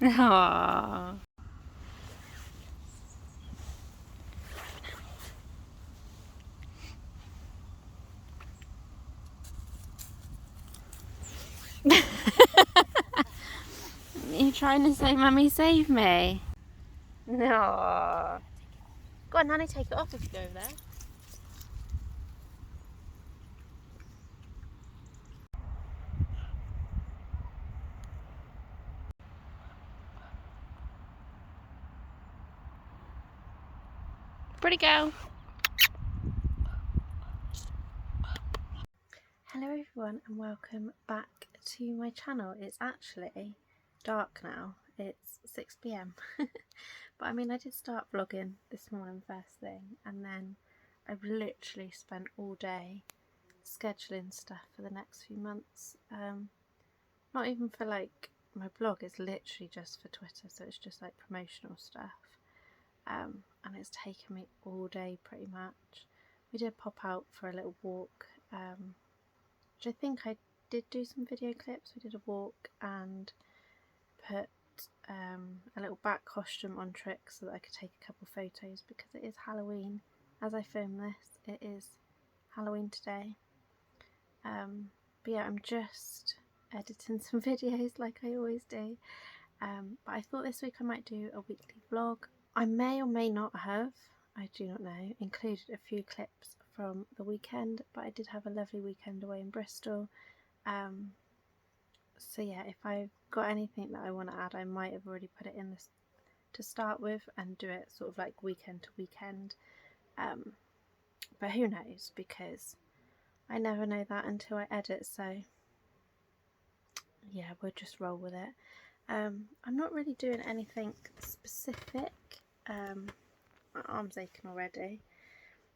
Aww. Are you trying to say, Mummy, save me? No. Go on, Nanny, take it off if you go over there. Pretty girl. Hello everyone and welcome back to my channel. It's actually dark now. It's 6 p.m. But I mean, I did start vlogging this morning first thing, and then I've literally spent all day scheduling stuff for the next few months. Not even for like my blog, it's literally just for Twitter, so it's just like promotional stuff. And it's taken me all day pretty much. We did pop out for a little walk, which I think I did do some video clips. We did a walk and put a little bat costume on Trick so that I could take a couple photos, because it is Halloween. As I film this, it is Halloween today. But yeah, I'm just editing some videos like I always do. But I thought this week I might do a weekly vlog. I may or may not have, I do not know, included a few clips from the weekend, but I did have a lovely weekend away in Bristol. So yeah, if I've got anything that I want to add, I might have already put it in this to start with and do it sort of like weekend to weekend. But who knows, because I never know that until I edit, so yeah, we'll just roll with it. I'm not really doing anything specific. My arm's aching already.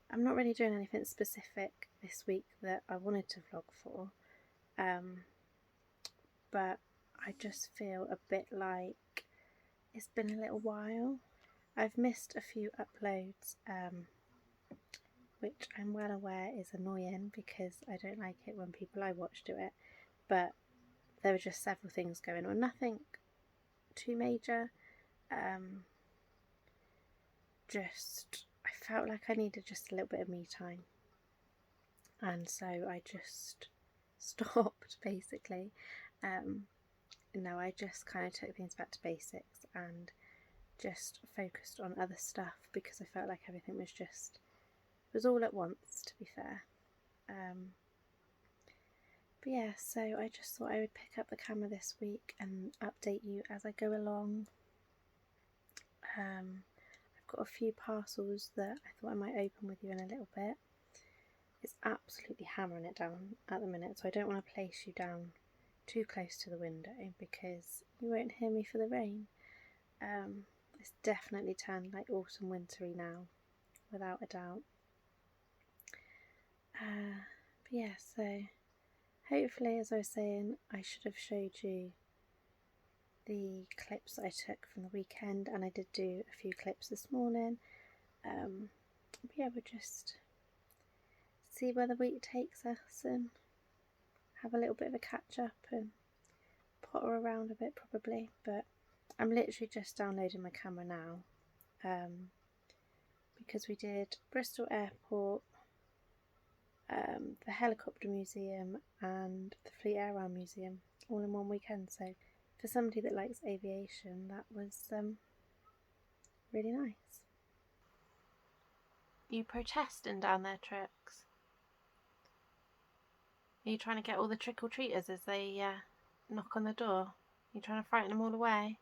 I'm not really doing anything specific this week that I wanted to vlog for, but I just feel a bit like it's been a little while. I've missed a few uploads, which I'm well aware is annoying because I don't like it when people I watch do it, but there were just several things going on, nothing too major. I felt like I needed just a little bit of me time, and so I just stopped basically. No, I just kind of took things back to basics and just focused on other stuff, because I felt like everything was all at once, to be fair. But yeah, so I just thought I would pick up the camera this week and update you as I go along. I've got a few parcels that I thought I might open with you in a little bit. It's absolutely hammering it down at the minute, so I don't want to place you down too close to the window because you won't hear me for the rain. It's definitely turned like autumn wintry now, without a doubt. But yeah, so hopefully, as I was saying, I should have showed you the clips that I took from the weekend, and I did do a few clips this morning. But yeah, we'll just see where the week takes us and have a little bit of a catch up and potter around a bit probably. But I'm literally just downloading my camera now, because we did Bristol Airport, the Helicopter Museum and the Fleet Airline Museum all in one weekend. So for somebody that likes aviation, that was really nice. Are you protesting down there, Trix? Are you trying to get all the trick-or-treaters as they knock on the door? Are you trying to frighten them all away?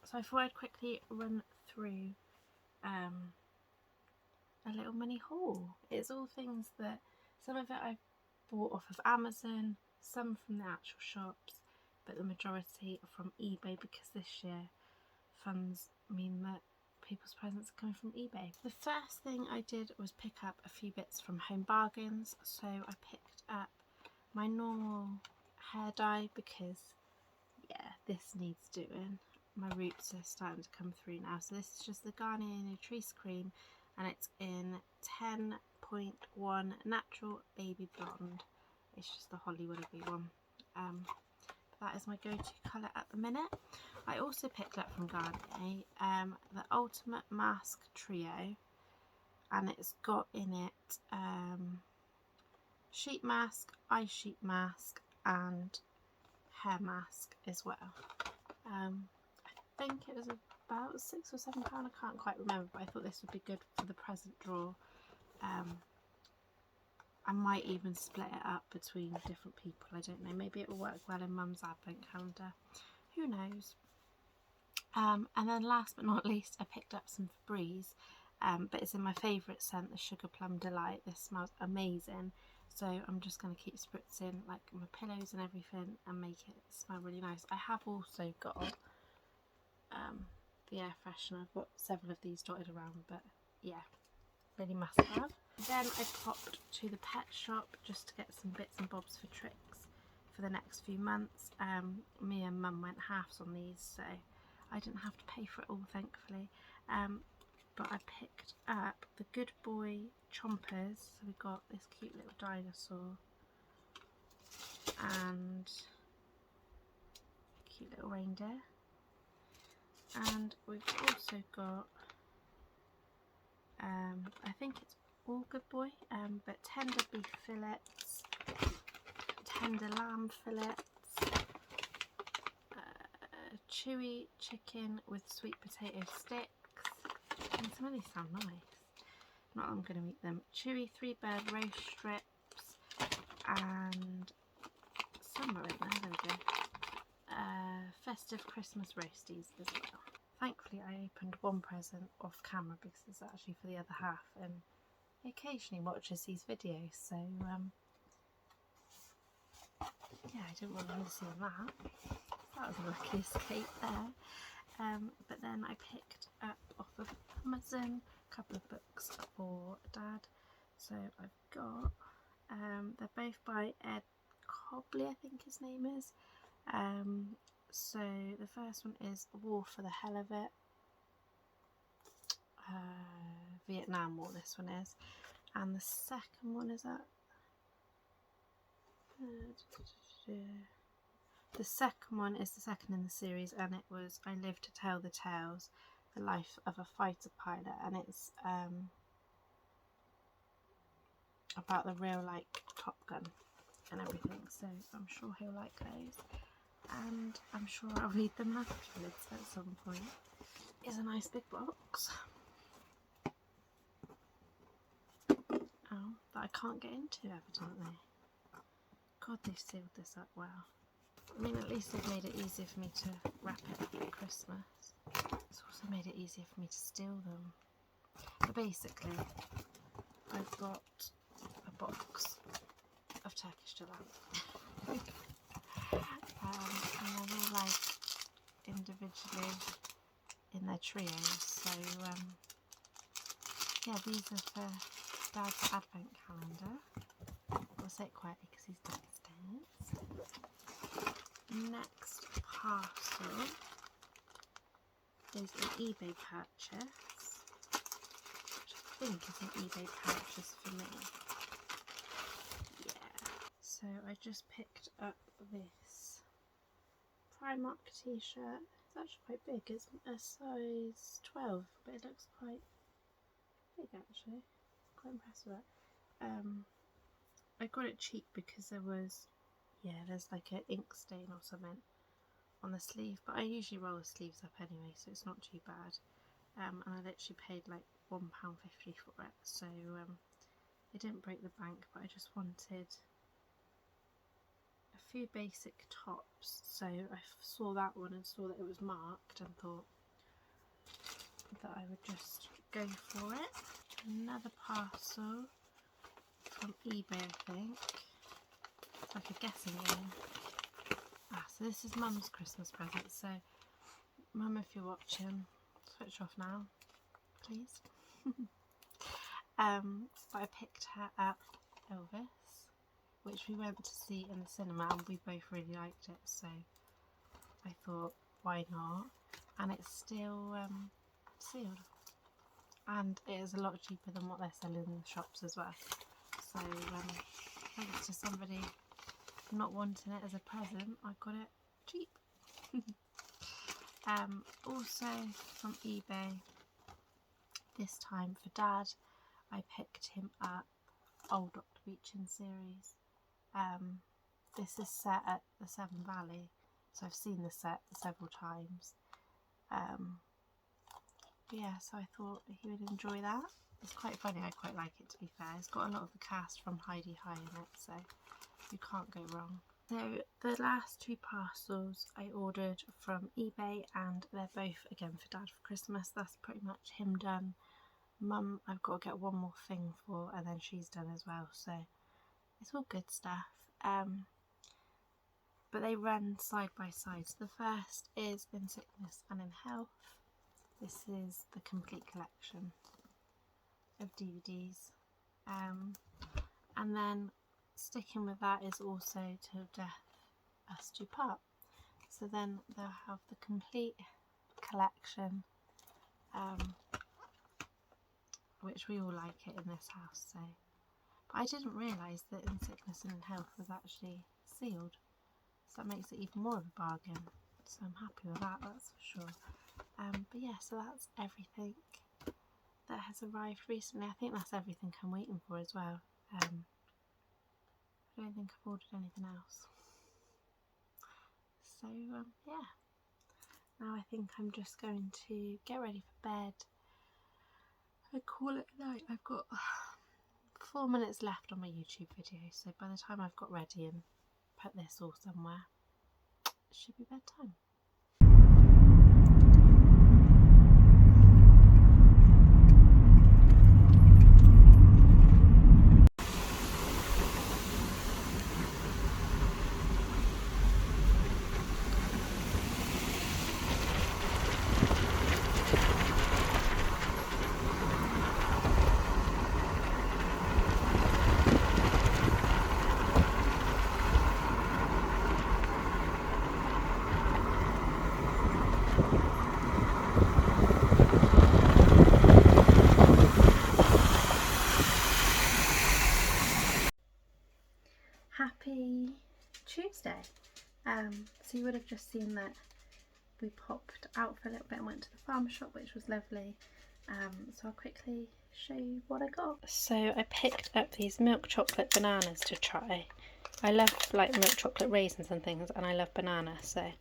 So I thought I'd quickly run through a little mini haul. It's all things that, some of it I've bought off of Amazon, some from the actual shops, but the majority are from eBay, because this year funds mean that people's presents are coming from eBay. The first thing I did was pick up a few bits from Home Bargains. So I picked up my normal hair dye because, yeah, this needs doing. My roots are starting to come through now. So this is just the Garnier Nutrice cream, and it's in 10.1 natural baby blonde. It's just the Holly Willoughby one. But that is my go-to colour at the minute. I also picked up from Garnier the Ultimate Mask Trio, and it's got in it sheet mask, eye sheet mask and hair mask as well. I think it was about £6 or £7, I can't quite remember, but I thought this would be good for the present drawer. I might even split it up between different people, I don't know, maybe it will work well in Mum's advent calendar, who knows. And then last but not least, I picked up some Febreze, but it's in my favourite scent, the Sugar Plum Delight. This smells amazing, so I'm just going to keep spritzing like my pillows and everything and make it smell really nice. I have also got the air freshener. I've got several of these dotted around, but yeah, really must have. Then I popped to the pet shop just to get some bits and bobs for tricks for the next few months. Me and Mum went halves on these, so I didn't have to pay for it all, thankfully. But I picked up the Good Boy Chompers. So we got this cute little dinosaur and a cute little reindeer. And we've also got, I think it's all Good Boy, but tender beef fillets, tender lamb fillets, chewy chicken with sweet potato sticks, and some of these sound nice, not that I'm going to eat them, chewy 3-bird roast strips, and some are in there we go, festive Christmas roasties as well. Thankfully I opened one present off camera because it's actually for the other half, and he occasionally watches these videos, so yeah, I didn't want him to see that. That was a lucky escape there. But then I picked up off of Amazon a couple of books for Dad. So I've got, they're both by Ed Cobley, I think his name is. So the first one is War for the Hell of It. Vietnam War, this one is. And the second one is that. The second one is the second in the series, and it was I Live to Tell the Tales, the life of a fighter pilot, and it's about the real like Top Gun and everything, so I'm sure he'll like those, and I'm sure I'll read them afterwards at some point. It's a nice big box. Oh, that I can't get into evidently. God, they've sealed this up well. I mean, at least they've made it easier for me to wrap it up at Christmas. It's also made it easier for me to steal them. But basically, I've got a box of Turkish delight. And they're all like individually in their trios. So, yeah, these are for Dad's advent calendar. I'll say it quietly because he's downstairs. Next parcel is an eBay purchase, which I think is an eBay purchase for me. Yeah. So I just picked up this Primark t-shirt. It's actually quite big. It's a size 12, but it looks quite big actually. Quite impressed with it. I got it cheap because there was, there's like an ink stain or something on the sleeve, but I usually roll the sleeves up anyway, so it's not too bad. And I literally paid like £1.50 for it, so it didn't break the bank, but I just wanted a few basic tops, so I saw that one and saw that it was marked and thought that I would just go for it. Another parcel from eBay, I think. It's like a guessing game. So this is Mum's Christmas present, so Mum, if you're watching, switch off now, please. But I picked her up Elvis, which we went to see in the cinema and we both really liked it, so I thought, why not? And it's still sealed, and it is a lot cheaper than what they're selling in the shops as well. So thanks to somebody not wanting it as a present, I got it cheap. Also from eBay, this time for Dad, I picked him up Old Dr. Beechin series. This is set at the Severn Valley, so I've seen the set several times. Yeah, so I thought he would enjoy that. It's quite funny, I quite like it, to be fair. It's got a lot of the cast from Heidi High in it, so you can't go wrong. So the last two parcels I ordered from eBay, and they're both again for Dad for Christmas. That's pretty much him done. Mum I've got to get one more thing for, and then she's done as well, so it's all good stuff. But they run side by side. So the first is In Sickness and in Health. This is the complete collection of DVDs. And then sticking with that is also Till Death Us Do Part. So then they'll have the complete collection, which we all like it in this house. So, but I didn't realise that In Sickness and in Health was actually sealed, so that makes it even more of a bargain. So I'm happy with that, that's for sure. But yeah, so that's everything that has arrived recently. I think that's everything I'm waiting for as well. I don't think I've ordered anything else. So yeah, now I think I'm just going to get ready for bed and call it a night. I've got 4 minutes left on my YouTube video, so by the time I've got ready and put this all somewhere, it should be bedtime. Happy Tuesday. So you would have just seen that we popped out for a little bit and went to the farm shop, which was lovely. So I'll quickly show you what I got. So I picked up these milk chocolate bananas to try. I love like milk chocolate raisins and things, and I love banana, so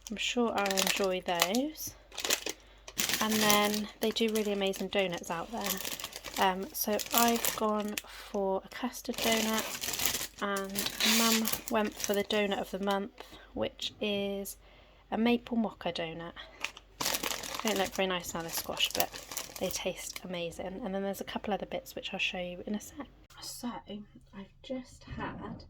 I'm sure I'll enjoy those. And then they do really amazing donuts out there. So I've gone for a custard donut, and Mum went for the donut of the month, which is a maple mocha donut. They don't look very nice now, they're squashed, but they taste amazing. And then there's a couple other bits which I'll show you in a sec. So I've just had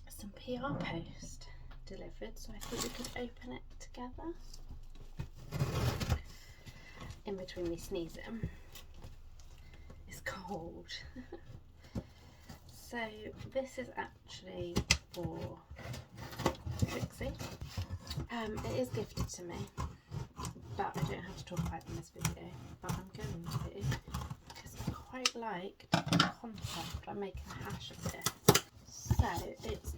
some PR Post delivered, so I thought we could open it together in between me sneezing. It's cold. So this is actually for Trixie. It is gifted to me, but I don't have to talk about it in this video, but I'm going to, because I quite liked the concept. I'm making a hash of this. So it's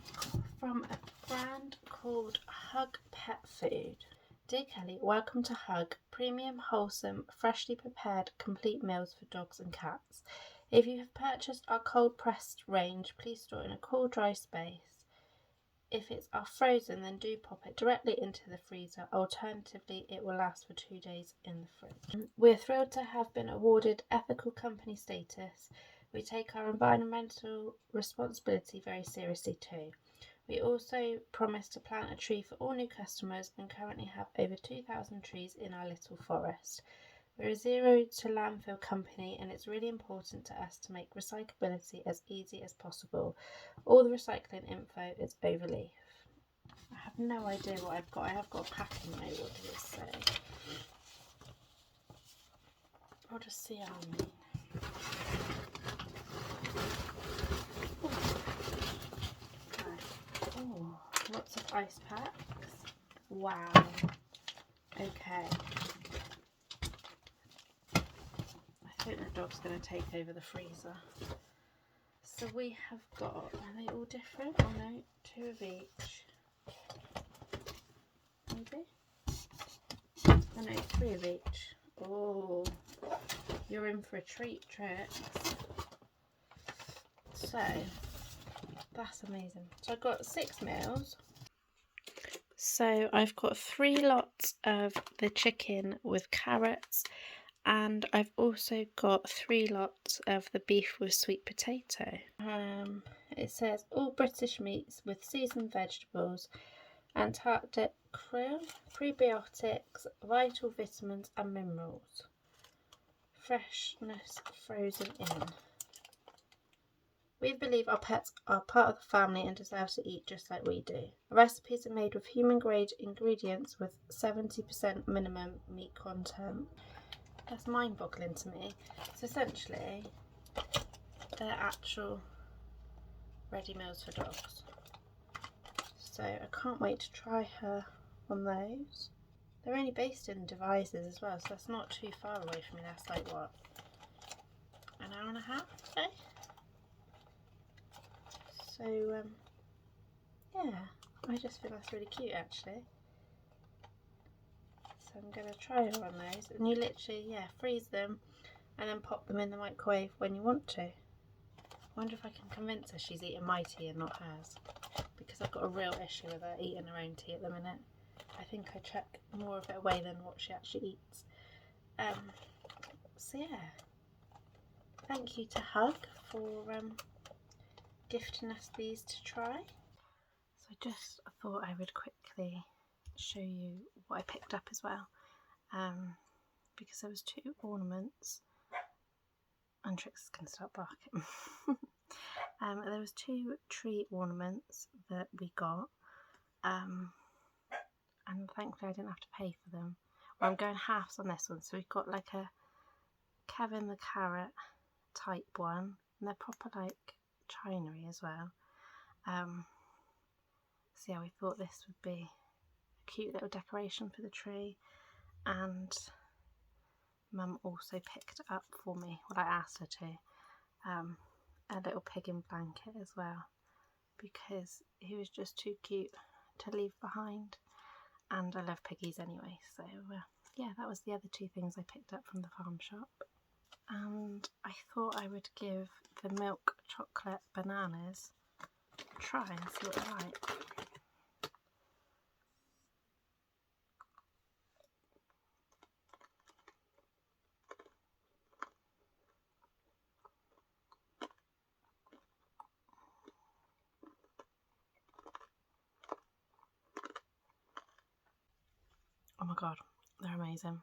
from a brand called Hug Pet Food. Dear Kelly, welcome to Hug, premium, wholesome, freshly prepared, complete meals for dogs and cats. If you have purchased our cold pressed range, please store it in a cool, dry space. If it's our frozen, then do pop it directly into the freezer. Alternatively, it will last for 2 days in the fridge. We're thrilled to have been awarded ethical company status. We take our environmental responsibility very seriously too. We also promise to plant a tree for all new customers and currently have over 2,000 trees in our little forest. We're a zero to landfill company, and it's really important to us to make recyclability as easy as possible. All the recycling info is over leaf. I have no idea what I've got. I have got a packing note. What does it say? I'll just see how I mean. Oh, lots of ice packs. Wow. Okay. I think the dog's going to take over the freezer. So we have got, are they all different? Oh no, 2 of each. no, 3 of each. Oh, you're in for a treat, Trix. So, that's amazing. So I've got 6 meals. So I've got 3 lots of the chicken with carrots, and I've also got 3 lots of the beef with sweet potato. It says all British meats with seasoned vegetables, Antarctic krill, prebiotics, vital vitamins and minerals. Freshness frozen in. We believe our pets are part of the family and deserve to eat just like we do. Our recipes are made with human grade ingredients with 70% minimum meat content. That's mind boggling to me. So essentially, they're actual ready meals for dogs. So I can't wait to try her on those. They're only based in Devizes as well, so that's not too far away from me. That's like what, an hour and a half today? So yeah, I just think that's really cute actually. So I'm going to try her on those, and you literally, yeah, freeze them and then pop them in the microwave when you want to. I wonder if I can convince her she's eating my tea and not hers, because I've got a real issue with her eating her own tea at the minute. I think I chuck more of it away than what she actually eats. So yeah, thank you to Hug for gifting us these to try. So I just thought I would quickly show you what I picked up as well, because there was 2 ornaments, and Trix can start barking. There was 2 tree ornaments that we got, and thankfully I didn't have to pay for them. Well, I'm going halves on this one, so we've got like a Kevin the Carrot type one, and they're proper like chinery as well. So yeah, we thought this would be a cute little decoration for the tree, and Mum also picked up for me, well, I asked her to, a little pig in blanket as well, because he was just too cute to leave behind, and I love piggies anyway. So yeah, that was the other 2 things I picked up from the farm shop. And I thought I would give the milk chocolate bananas a try and see what they're like. Oh my god, they're amazing.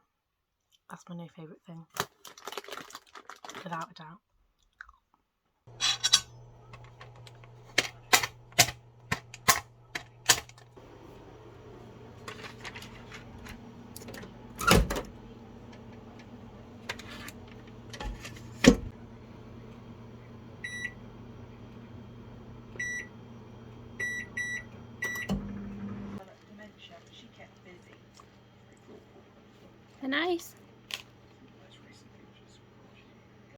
That's my new favourite thing, without a doubt. They're nice.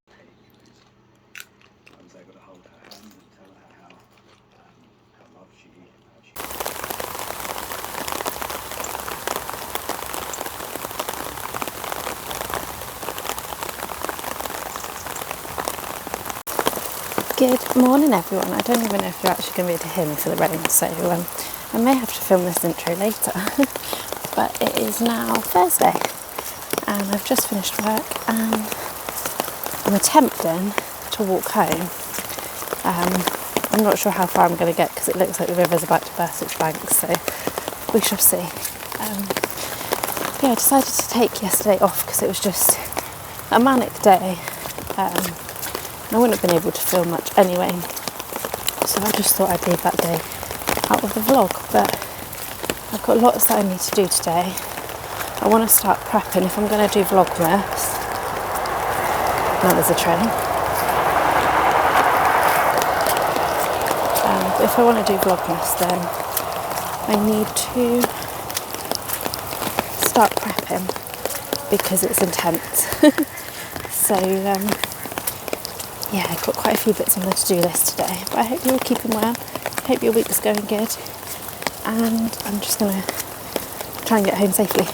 I was able to hold her hand and tell her how loved she is. Good morning everyone. I don't even know if you're actually going to be able to hear me for the rain, so I may have to film this intro later. But it is now Thursday and I've just finished work and I'm attempting to walk home. I'm not sure how far I'm going to get because it looks like the river's about to burst its banks, so we shall see. Yeah, I decided to take yesterday off because it was just a manic day. I wouldn't have been able to film much anyway, so I just thought I'd leave that day out of the vlog. But I've got lots that I need to do today. I want to start prepping if I'm going to do vlogmas. Now there's a train. If I want to do vlogmas, then I need to start prepping because it's intense. So yeah, I've got quite a few bits on the to-do list today, but I hope you're all keeping well. I hope your week's going good, and I'm just going to try and get home safely.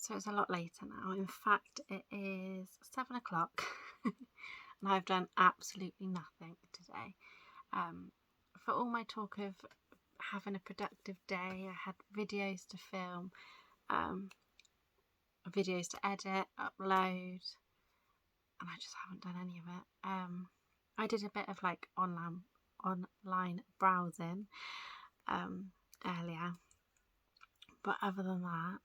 So it's a lot later now. In fact, it is 7 o'clock and I've done absolutely nothing today. For all my talk of having a productive day, I had videos to film, videos to edit, upload, and I just haven't done any of it. I did a bit of like online browsing earlier, but other than that,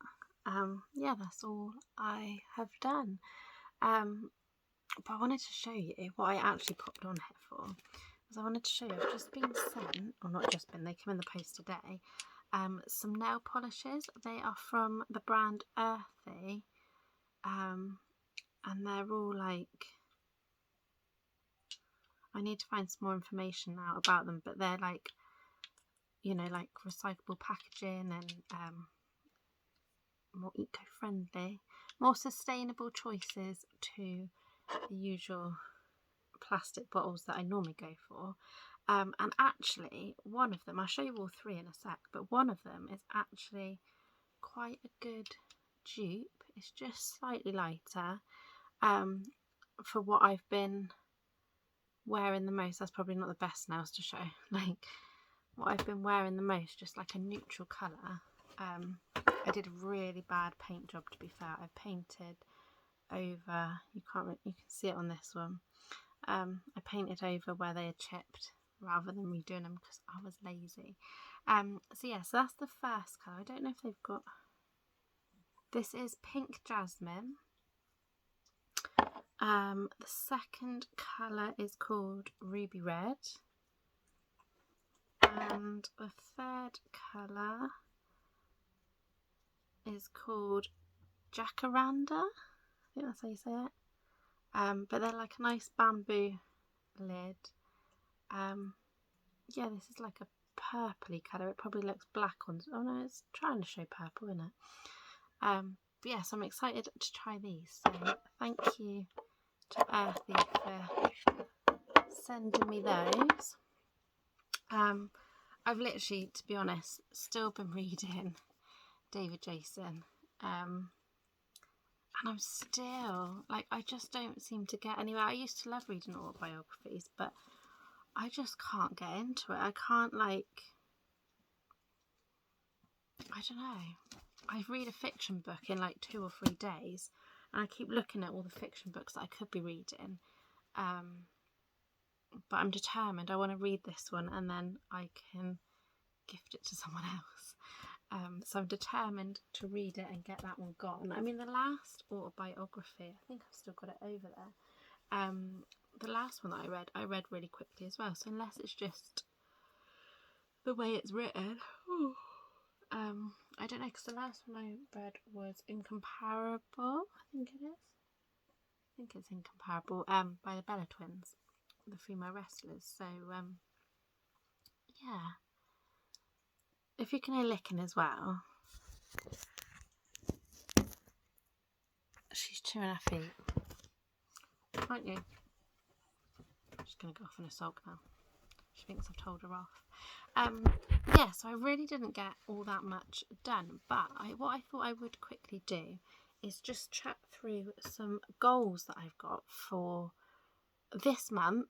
yeah, that's all I have done. But I wanted to show you what I actually popped on here for, because I wanted to show you I've just been sent, or not just been, they came in the post today, some nail polishes. They are from the brand Earthy, and they're all like, I need to find some more information now about them, but they're like, you know, like recyclable packaging and more eco-friendly, more sustainable choices to the usual plastic bottles that I normally go for. And actually one of them, I'll show you all three in a sec, but one of them is actually quite a good dupe. It's just slightly lighter for what I've been wearing the most. That's probably not the best nails to show. Like what I've been wearing the most, just like a neutral colour. I did a really bad paint job, to be fair. I painted over, you can see it on this one. I painted over where they had chipped rather than redoing them because I was lazy. So yeah, so that's the first colour. I don't know if they've got, this is Pink Jasmine. The second colour is called Ruby Red, and the third colour is called Jacaranda. I think that's how you say it. But they're like a nice bamboo lid. Yeah, this is like a purpley colour. It probably looks black on, oh no, it's trying to show purple, isn't it? But yeah, so I'm excited to try these. So thank you to Earthy for sending me those. I've literally, to be honest, still been reading David Jason, and I'm still like, I just don't seem to get anywhere. I used to love reading autobiographies, but I just can't get into it. I can't, like, I don't know. I read a fiction book in like 2 or 3 days, and I keep looking at all the fiction books that I could be reading. But I'm determined. I want to read this one and then I can gift it to someone else. So I'm determined to read it and get that one gone. I mean, the last autobiography, I think I've still got it over there. The last one that I read really quickly as well. So unless it's just the way it's written, I don't know, because the last one I read was Incomparable, I think it is. I think it's Incomparable, by the Bella Twins, the female wrestlers. So, yeah. If you can hear licking as well, she's chewing her feet, aren't you? She's going to go off in a sulk now. She thinks I've told her off. Yeah, so I really didn't get all that much done, but what I thought I would quickly do is just chat through some goals that I've got for this month,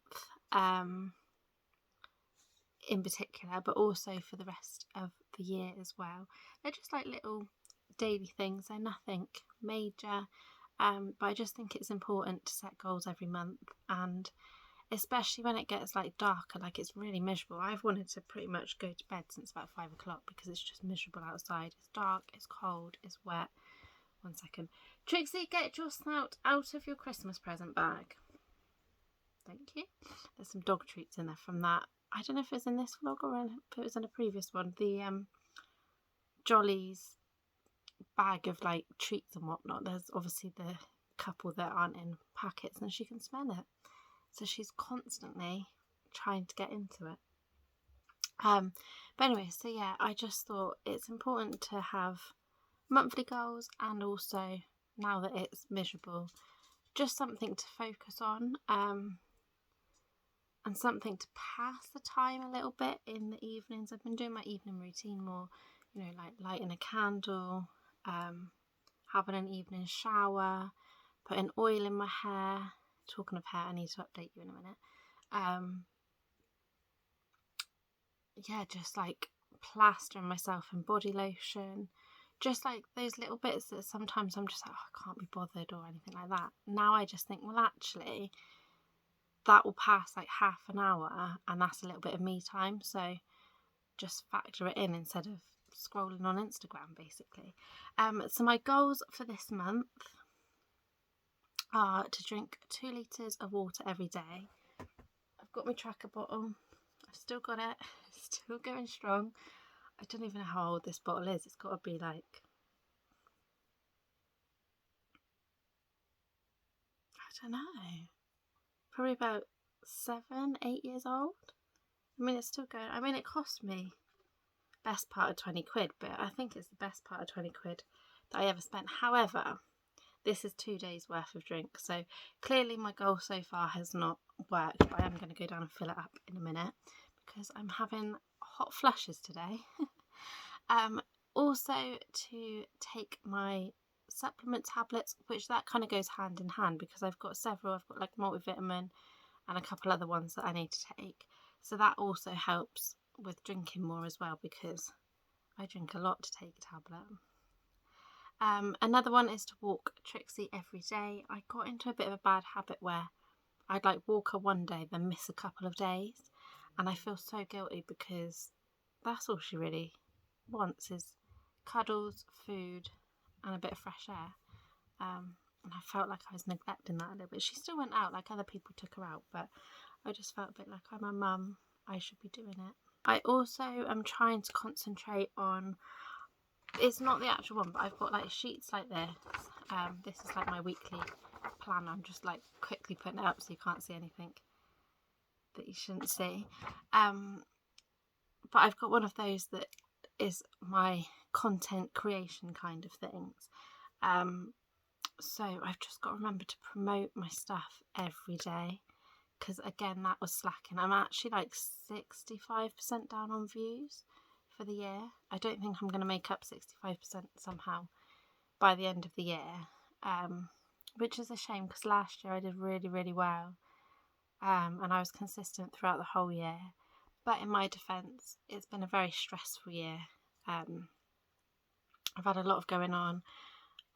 in particular, but also for the rest of the year as well. They're just like little daily things, they're nothing major, but I just think it's important to set goals every month, and especially when it gets like darker, like it's really miserable. I've wanted to pretty much go to bed since about 5 o'clock because it's just miserable outside. It's dark, it's cold, it's wet. 1 second. Trixie, get your snout out of your Christmas present bag. Thank you. There's some dog treats in there from that. I don't know if it's in this vlog or if it was in a previous one. The Jolly's bag of like treats and whatnot. There's obviously the couple that aren't in packets and she can smell it. So she's constantly trying to get into it. But anyway, so yeah, I just thought it's important to have monthly goals, and also, now that it's miserable, just something to focus on, and something to pass the time a little bit in the evenings. I've been doing my evening routine more, you know, like lighting a candle, having an evening shower, putting oil in my hair. Talking of hair, I need to update you in a minute. Yeah, just like plastering myself in body lotion, just like those little bits that sometimes I'm just like, oh, I can't be bothered or anything like that. Now I just think, well, actually that will pass like half an hour and that's a little bit of me time, so just factor it in instead of scrolling on Instagram basically. So my goals for this month are to drink 2 litres of water every day. I've got my tracker bottle, I've still got it, still going strong. I don't even know how old this bottle is. It's got to be like, I don't know, probably about 7-8 years old. I mean, it's still going. I mean, it cost me best part of 20 quid, but I think it's the best part of 20 quid that I ever spent. However, this is 2 days worth of drink, so clearly my goal so far has not worked, but I am going to go down and fill it up in a minute because I'm having hot flushes today. Also to take my supplement tablets, which that kind of goes hand in hand because I've got several. I've got like multivitamin and a couple other ones that I need to take, so that also helps with drinking more as well because I drink a lot to take a tablet. Another one is to walk Trixie every day. I got into a bit of a bad habit where I'd like walk her one day then miss a couple of days, and I feel so guilty because that's all she really wants is cuddles, food and a bit of fresh air. And I felt like I was neglecting that a little bit. She still went out, like other people took her out, but I just felt a bit like I'm a mum, I should be doing it. I also am trying to concentrate on, it's not the actual one, but I've got like sheets like this. This is like my weekly plan. I'm just like quickly putting it up so you can't see anything that you shouldn't see. But I've got one of those that is my content creation kind of things. So I've just got to remember to promote my stuff every day because again that was slacking. I'm actually like 65% down on views for the year. I don't think I'm going to make up 65% somehow by the end of the year, which is a shame because last year I did really well, and I was consistent throughout the whole year. But in my defence, it's been a very stressful year. I've had a lot of going on,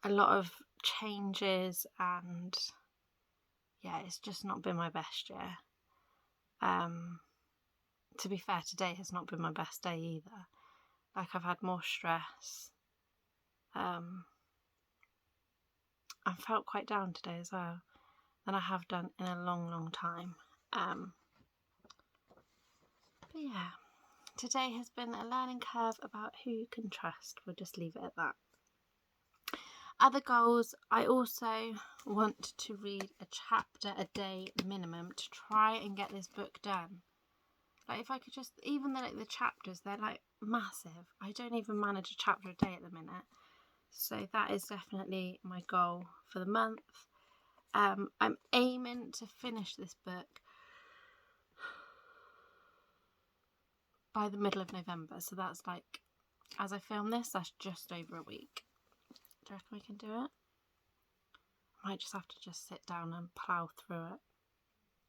a lot of changes, and yeah, it's just not been my best year. To be fair, today has not been my best day either. Like I've had more stress. I felt quite down today as well than I have done in a long time. But yeah, today has been a learning curve about who you can trust. We'll just leave it at that. Other goals, I also want to read a chapter a day minimum to try and get this book done. Like if I could just, even the chapters, they're like massive. I don't even manage a chapter a day at the minute. So that is definitely my goal for the month. I'm aiming to finish this book by the middle of November. So that's like, as I film this, that's just over a week. Do you reckon we can do it? I might just have to just sit down and plough through it.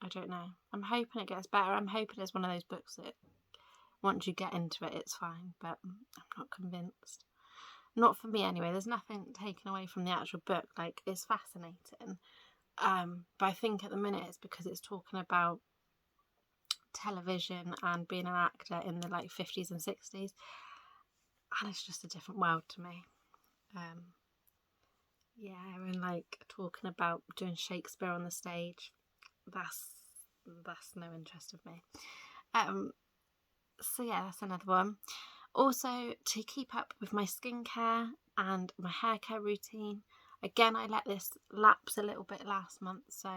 I don't know. I'm hoping it gets better. I'm hoping it's one of those books that once you get into it, it's fine. But I'm not convinced. Not for me anyway. There's nothing taken away from the actual book. Like, it's fascinating. But I think at the minute it's because it's talking about television and being an actor in the like 50s and 60s. And it's just a different world to me. Yeah, and like talking about doing Shakespeare on the stage, that's no interest of me. So yeah, that's another one. Also, to keep up with my skincare and my hair care routine. Again, I let this lapse a little bit last month, so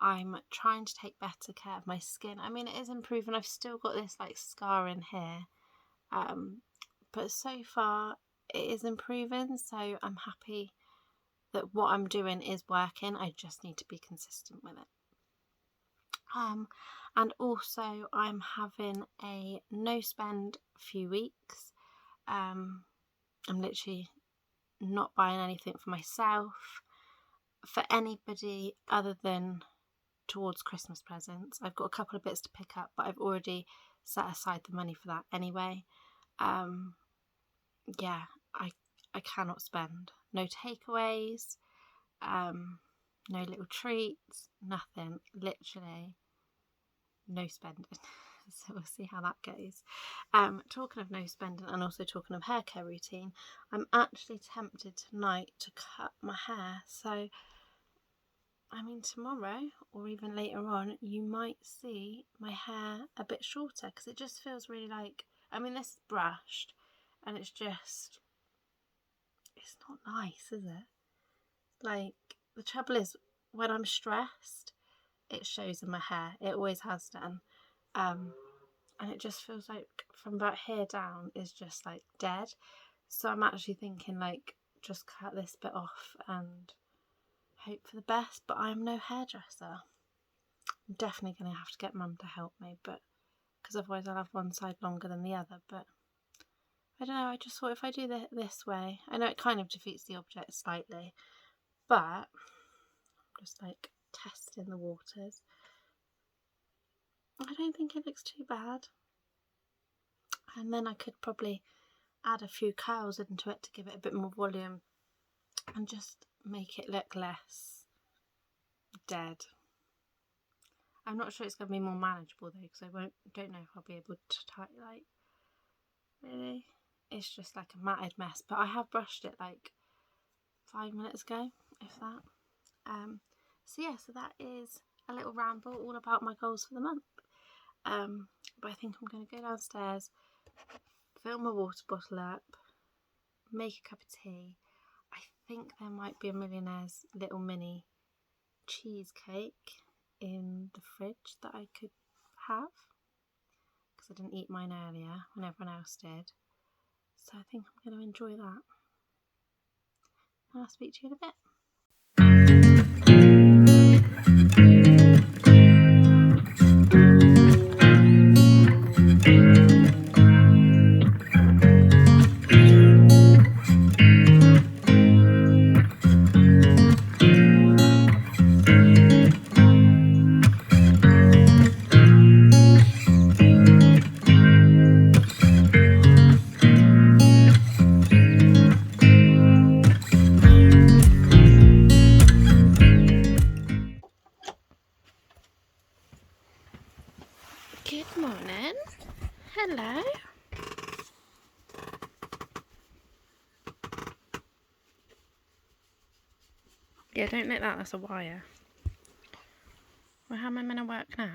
I'm trying to take better care of my skin. I mean, it is improving. I've still got this like scarring here, but so far it is improving, so I'm happy that what I'm doing is working. I just need to be consistent with it. And also I'm having a no spend few weeks. I'm literally not buying anything for myself, for anybody other than towards Christmas presents. I've got a couple of bits to pick up, but I've already set aside the money for that anyway. Yeah, I cannot spend. No takeaways, no little treats, nothing. Literally no spending. So we'll see how that goes. Talking of no spending and also talking of hair care routine, I'm actually tempted tonight to cut my hair. So I mean, tomorrow or even later on, you might see my hair a bit shorter because it just feels really like, I mean, this is brushed and it's not nice, is it? Like, the trouble is, when I'm stressed, it shows in my hair. It always has done. And it just feels like from about here down is just like dead. So I'm actually thinking like, just cut this bit off and hope for the best, but I'm no hairdresser. I'm definitely going to have to get Mum to help me, but because otherwise I'll have one side longer than the other. But I don't know, I just thought if I do this way, I know it kind of defeats the object slightly, but I'm just like testing the waters. I don't think it looks too bad. And then I could probably add a few curls into it to give it a bit more volume and just make it look less dead. I'm not sure it's going to be more manageable though, because I don't know if I'll be able to really. It's just like a matted mess, but I have brushed it like 5 minutes ago, if that. So yeah, so that is a little ramble all about my goals for the month. But I think I'm going to go downstairs, fill my water bottle up, make a cup of tea. I think there might be a Millionaire's little mini cheesecake in the fridge that I could have, because I didn't eat mine earlier when everyone else did. So I think I'm going to enjoy that. And I'll speak to you in a bit. Good morning. Hello. Yeah, don't let that, that's a wire. Well, how am I meant to work now?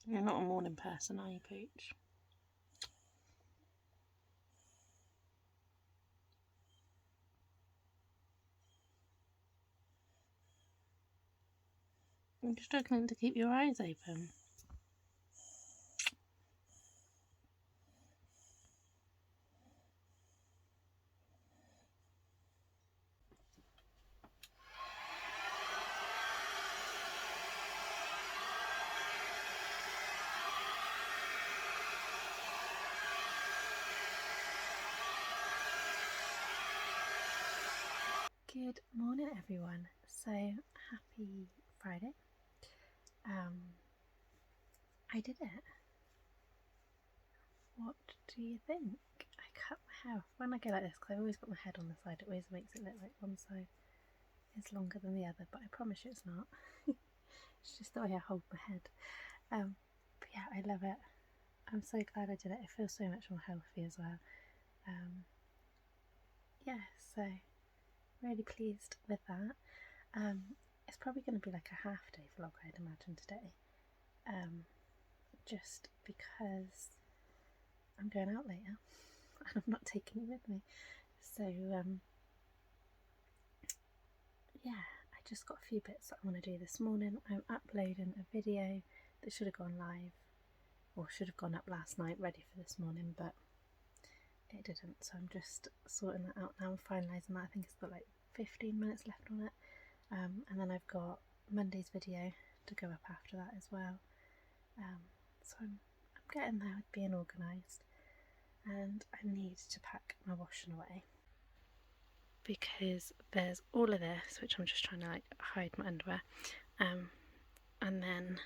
You're not a morning person, are you, Pooch? You're struggling to keep your eyes open. Good morning, everyone. So happy Friday. I did it. What do you think? I cut my hair off. When I go like this, because I've always got my head on the side, it always makes it look like one side is longer than the other, but I promise you it's not. It's just the way I hold my head. But yeah, I love it. I'm so glad I did it. It feels so much more healthy as well. Yeah, so really pleased with that. It's probably going to be like a half day vlog, I'd imagine, today. Just because I'm going out later and I'm not taking you with me. So yeah, I just got a few bits that I want to do this morning. I'm uploading a video that should have gone live, or should have gone up last night, ready for this morning, but it didn't, so I'm just sorting that out now and finalising that. I think it's got like 15 minutes left on it, and then I've got Monday's video to go up after that as well. So I'm getting there with being organised, and I need to pack my washing away because there's all of this, which I'm just trying to like hide my underwear, and then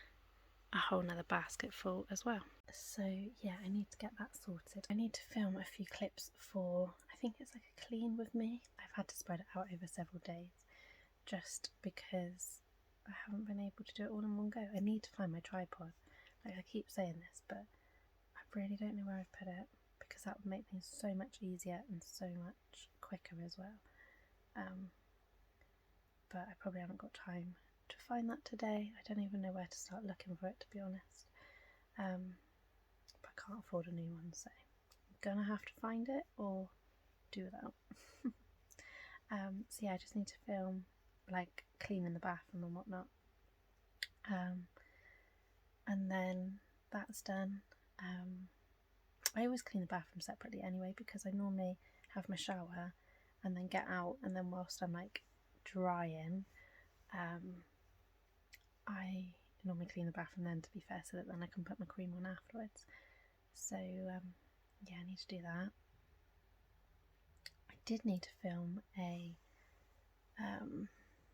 a whole nother basket full as well. So yeah, I need to get that sorted. I need to film a few clips for, I think it's like a clean with me. I've had to spread it out over several days just because I haven't been able to do it all in one go. I need to find my tripod. Like, I keep saying this, but I really don't know where I've put it, because that would make things so much easier and so much quicker as well. But I probably haven't got time to find that today. I don't even know where to start looking for it, to be honest. But I can't afford a new one, so I'm gonna have to find it or do without. So yeah, I just need to film like cleaning the bathroom and whatnot, and then that's done. I always clean the bathroom separately anyway, because I normally have my shower and then get out, and then whilst I'm like drying, I normally clean the bathroom then, to be fair, so that then I can put my cream on afterwards. So yeah, I need to do that. I did need to film a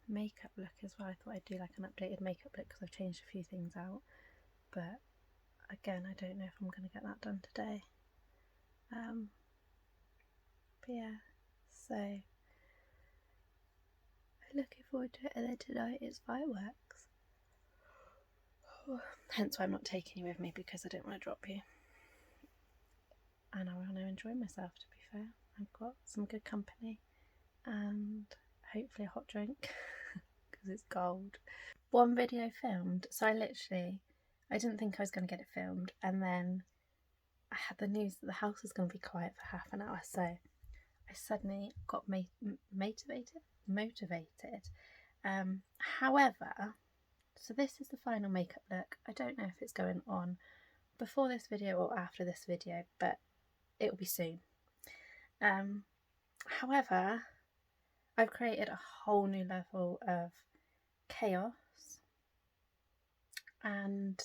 makeup look as well. I thought I'd do like an updated makeup look because I've changed a few things out, but again, I don't know if I'm going to get that done today. But yeah, so I'm looking forward to it. And then tonight is fireworks, hence why I'm not taking you with me, because I don't want to drop you, and I want to enjoy myself, to be fair. I've got some good company and hopefully a hot drink because it's cold. One video filmed, so I didn't think I was going to get it filmed, and then I had the news that the house was going to be quiet for half an hour, so I suddenly got motivated. However, so this is the final makeup look. I don't know if it's going on before this video or after this video, but it will be soon. However, I've created a whole new level of chaos, and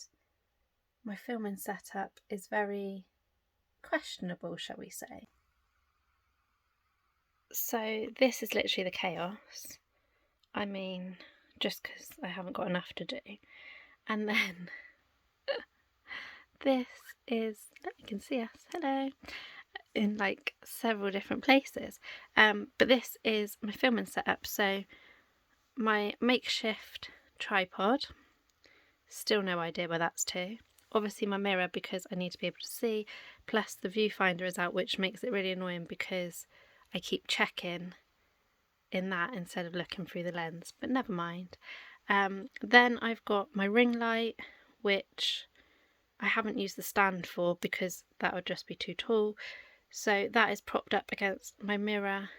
my filming setup is very questionable, shall we say. So this is literally the chaos. I mean, just because I haven't got enough to do. And then this is, you can see us, hello, in like several different places. But this is my filming setup. So my makeshift tripod, still no idea where that's to. Obviously my mirror, because I need to be able to see, plus the viewfinder is out, which makes it really annoying because I keep checking in that instead of looking through the lens, but never mind. Then I've got my ring light, which I haven't used the stand for because that would just be too tall, so that is propped up against my mirror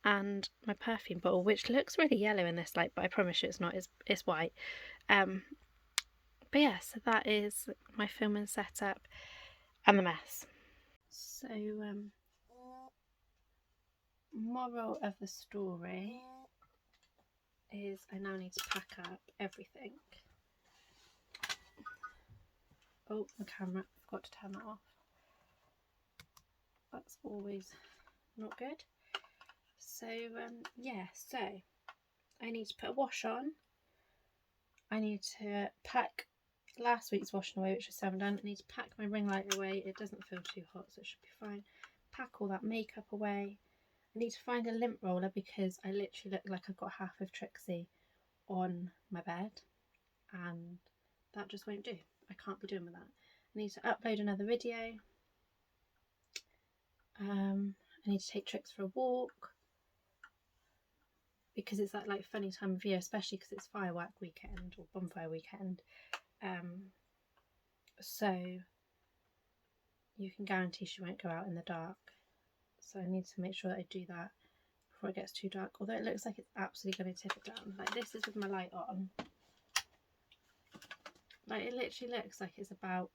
and my perfume bottle, which looks really yellow in this light, but I promise you it's not, it's white. But yeah, so that is my filming setup and the mess. So moral of the story is I now need to pack up everything. Oh, the camera, I forgot to turn that off. That's always not good. So yeah, so I need to put a wash on. I need to pack last week's washing away, which I haven't done. I need to pack my ring light away. It doesn't feel too hot, so it should be fine. Pack all that makeup away. I need to find a lint roller because I literally look like I've got half of Trixie on my bed, and that just won't do. I can't be doing with that. I need to upload another video. I need to take Trix for a walk because it's that like funny time of year, especially because it's firework weekend or bonfire weekend. So you can guarantee she won't go out in the dark. So I need to make sure that I do that before it gets too dark. Although it looks like it's absolutely going to tip it down. Like this is with my light on. Like it literally looks like it's about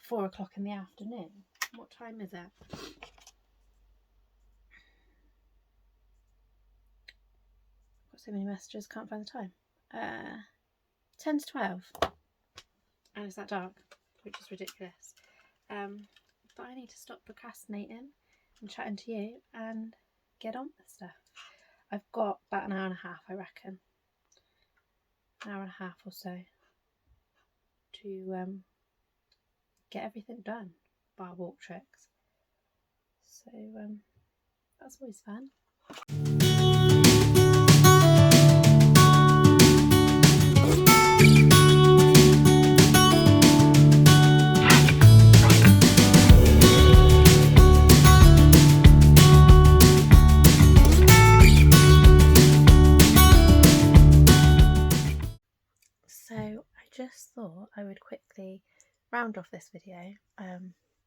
4 o'clock in the afternoon. What time is it? So many messages, can't find the time. 10 to 12. And it's that dark, which is ridiculous. But I need to stop procrastinating and chatting to you and get on with stuff. I've got about an hour and a half, I reckon. An hour and a half or so to get everything done, bar walk tricks. So that's always fun. So I just thought I would quickly round off this video.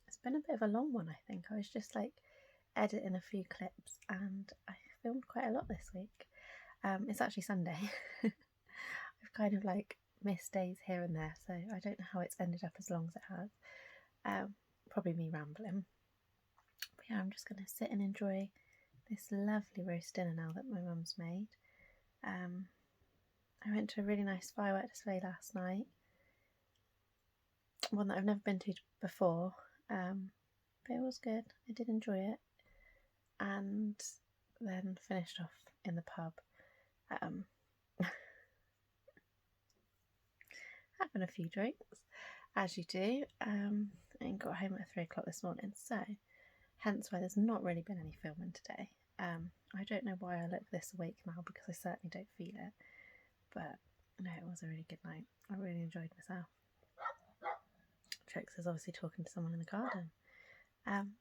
It's been a bit of a long one, I think. I was just like editing a few clips and I filmed quite a lot this week. It's actually Sunday. I've kind of like missed days here and there, so I don't know how it's ended up as long as it has. Probably me rambling. But yeah, I'm just going to sit and enjoy this lovely roast dinner now that my mum's made. I went to a really nice firework display last night, one that I've never been to before, but it was good. I did enjoy it, and then finished off in the pub, having a few drinks, as you do, and got home at 3 o'clock this morning, so hence why there's not really been any filming today. I don't know why I look this awake now, because I certainly don't feel it. But no, it was a really good night. I really enjoyed myself. Trix is obviously talking to someone in the garden.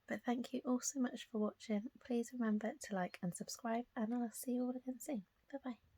But thank you all so much for watching. Please remember to like and subscribe, and I'll see you all again soon. Bye bye.